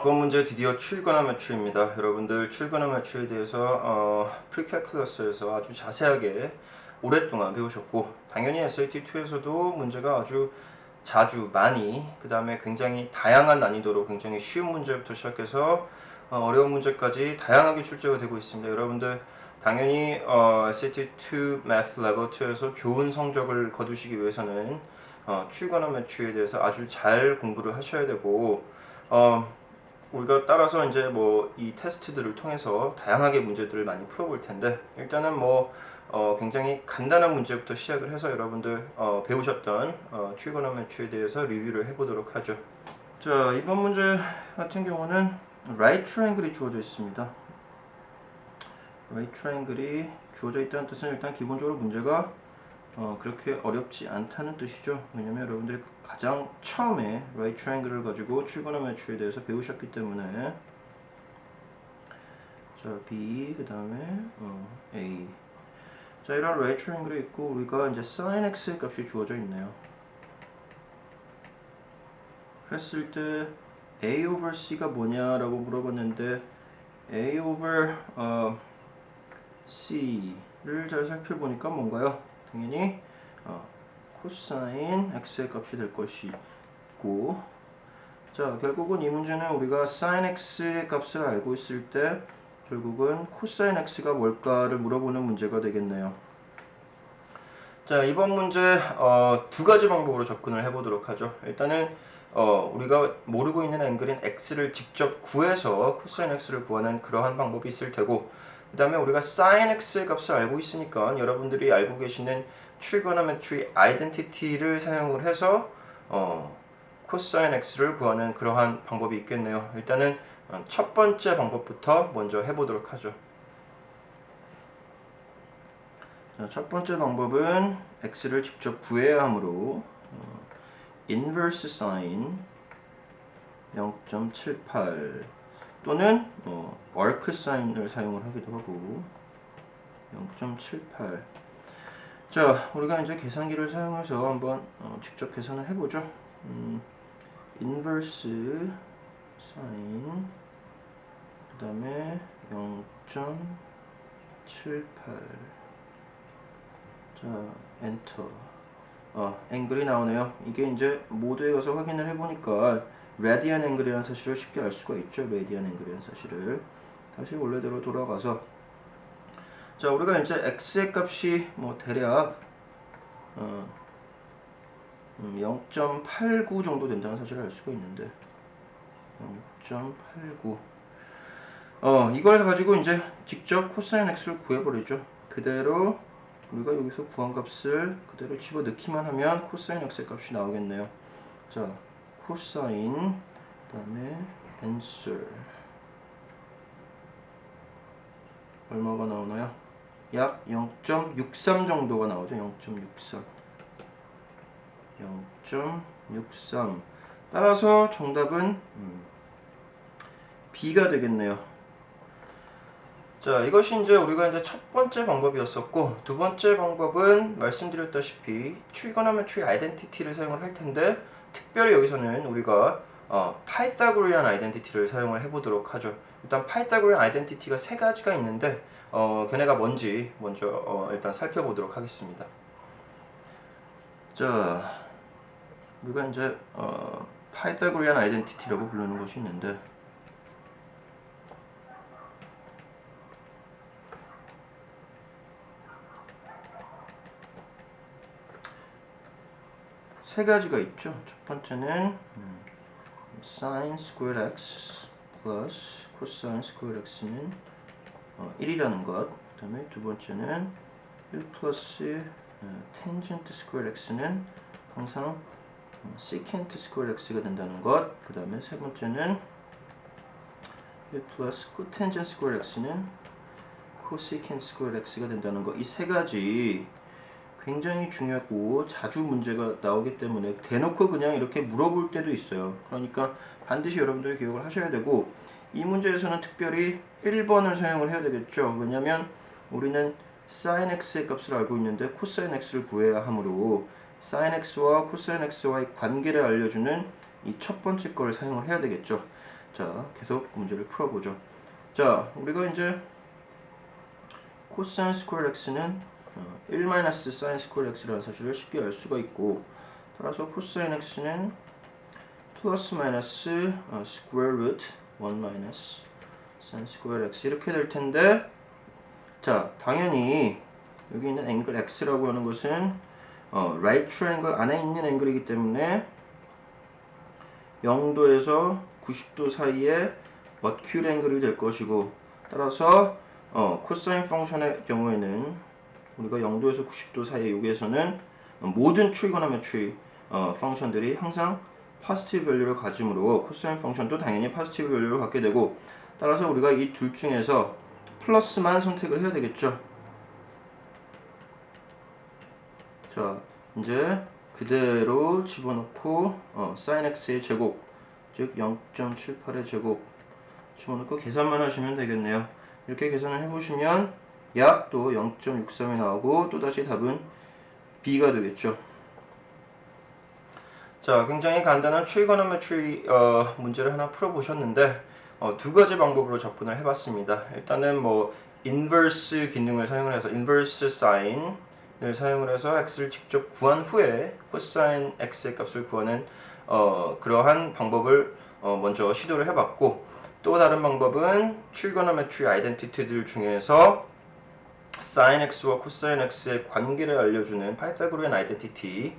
이번 문제 드디어 출근화 매출입니다. 여러분들 출근화 매출에 대해서 프리캘큘러스에서 아주 자세하게 오랫동안 배우셨고, 당연히 SAT2에서도 문제가 아주 자주 많이, 그 다음에 굉장히 다양한 난이도로 굉장히 쉬운 문제부터 시작해서 어려운 문제까지 다양하게 출제가 되고 있습니다. 여러분들 당연히 SAT2 Math Level 2에서 좋은 성적을 거두시기 위해서는 출근화 매출에 대해서 아주 잘 공부를 하셔야 되고, 우리가 따라서 이제 뭐 이 테스트들을 통해서 다양하게 문제들을 많이 풀어볼 텐데, 일단은 뭐 굉장히 간단한 문제부터 시작을 해서 여러분들 배우셨던 트리고노메트리에 대해서 리뷰를 해보도록 하죠. 자, 이번 문제 같은 경우는 right triangle이 주어져 있습니다. right triangle이 주어져 있다는 뜻은 일단 기본적으로 문제가 그렇게 어렵지 않다는 뜻이죠. 왜냐면 여러분들이 가장 처음에 right triangle을 가지고 트리고노메트리에 대해서 배우셨기 때문에. 자, B 그 다음에 A. 자, 이런 right triangle이 있고 우리가 이제 sin x의 값이 주어져 있네요. 그랬을 때 A over C가 뭐냐라고 물어봤는데 A over C를 잘 살펴보니까 뭔가요? 당연히 코사인 x의 값이 될 것이고, 자, 결국은 이 문제는 우리가 sin x의 값을 알고 있을 때 결국은 코사인 x가 뭘까를 물어보는 문제가 되겠네요. 자, 이번 문제 두 가지 방법으로 접근을 해보도록 하죠. 일단은 우리가 모르고 있는 앵글인 x를 직접 구해서 코사인 x를 구하는 그러한 방법이 있을 테고, 그 다음에 우리가 sin x의 값을 알고 있으니까 여러분들이 알고 계시는 trigonometry identity를 사용을 해서 코사인 x를 구하는 그러한 방법이 있겠네요. 일단은 첫 번째 방법부터 먼저 해보도록 하죠. 자, 첫 번째 방법은 x를 직접 구해야 하므로 inverse sin 0.78 또는 arc sign을 사용을 하기도 하고 0.78. 자, 우리가 이제 계산기를 사용해서 한번 직접 계산을 해보죠. inverse sin 그 다음에 0.78. 자, 엔터. 앵글이 나오네요. 이게 이제 모드에 가서 확인을 해보니까 레디안 앵글이라는 사실을 쉽게 알 수가 있죠. 레디안 앵글이라는 사실을. 다시 원래대로 돌아가서, 자, 우리가 이제 x의 값이 뭐 대략 0.89 정도 된다는 사실을 알 수가 있는데 0.89. 이걸 가지고 이제 직접 코사인 x를 구해버리죠. 그대로 우리가 여기서 구한 값을 그대로 집어넣기만 하면 코사인 x의 값이 나오겠네요. 자, 코사인 그 다음에 answer 얼마가 나오나요? 약 0.63 정도가 나오죠. 0.63. 0.63. 따라서 정답은 B가 되겠네요. 자, 이것이 이제 우리가 이제 첫 번째 방법이었었고, 두 번째 방법은 말씀드렸다시피 trigonometry identity를 사용을 할 텐데, 특별히 여기서는 우리가 파이타고리안 아이덴티티를 사용을 해보도록 하죠. 일단 파이타고리안 아이덴티티가 세 가지가 있는데 걔네가 뭔지 먼저 일단 살펴보도록 하겠습니다. 자, 우리가 이제 파이타고리안 아이덴티티라고 부르는 것이 있는데, 세 가지가 있죠. 첫 번째는 sin squared x plus cosine squared x는 1이라는 것. 그 다음에 두 번째는 1 플러스 tangent squared x는 항상 secant squared x가 된다는 것. 그 다음에 세 번째는 1 플러스 cotangent squared x는 cosecant squared x가 된다는 것. 이 세 가지 굉장히 중요하고 자주 문제가 나오기 때문에 대놓고 그냥 이렇게 물어볼 때도 있어요. 그러니까 반드시 여러분들이 기억을 하셔야 되고, 이 문제에서는 특별히 1번을 사용을 해야 되겠죠. 왜냐면 우리는 sin x의 값을 알고 있는데 cosine x를 구해야 하므로 sin x와 cosine x와의 관계를 알려주는 이 첫 번째 걸 사용을 해야 되겠죠. 자, 계속 문제를 풀어보죠. 자, 우리가 이제 코사인 스퀘어 x는 1 마이너스 사인 스퀘어 x라는 사실을 쉽게 알 수가 있고, 따라서 코사인 x는 플러스 마이너스 스퀘어 루트 1 마이너스 사인 스퀘어 x 이렇게 될 텐데, 자, 당연히 여기 있는 앵글 x라고 하는 것은 right triangle 안에 있는 앵글이기 때문에 0도에서 90도 사이에 acute 앵글이 될 것이고, 따라서 코사인 펑션의 경우에는 우리가 0도에서 90도 사이에 여기에서는 모든 트리고노메트리 펑션들이 항상 포지티브 밸류를 가지므로 코사인 펑션도 당연히 포지티브 밸류를 갖게 되고, 따라서 우리가 이 둘 중에서 플러스만 선택을 해야 되겠죠. 자, 이제 그대로 집어넣고 sin x의 제곱, 즉 0.78의 제곱 집어넣고 계산만 하시면 되겠네요. 이렇게 계산을 해보시면 약 또 0.63이 나오고, 또다시 답은 B가 되겠죠. 자, 굉장히 간단한 트리고노메트리 문제를 하나 풀어보셨는데, 두 가지 방법으로 접근을 해봤습니다. 일단은 뭐 인버스 기능을 사용을 해서 인버스 사인을 사용을 해서 x를 직접 구한 후에 코사인 x의 값을 구하는 그러한 방법을 먼저 시도를 해봤고, 또 다른 방법은 트리고노메트리 아이덴티티들 중에서 sin x와 코사인 x의 관계를 알려주는 파이타고리안 아이덴티티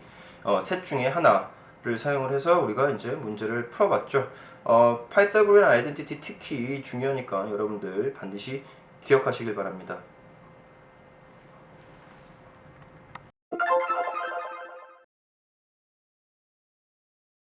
셋 중에 하나를 사용을 해서 우리가 이제 문제를 풀어봤죠. 파이타고리안 아이덴티티 특히 중요하니까 여러분들 반드시 기억하시길 바랍니다.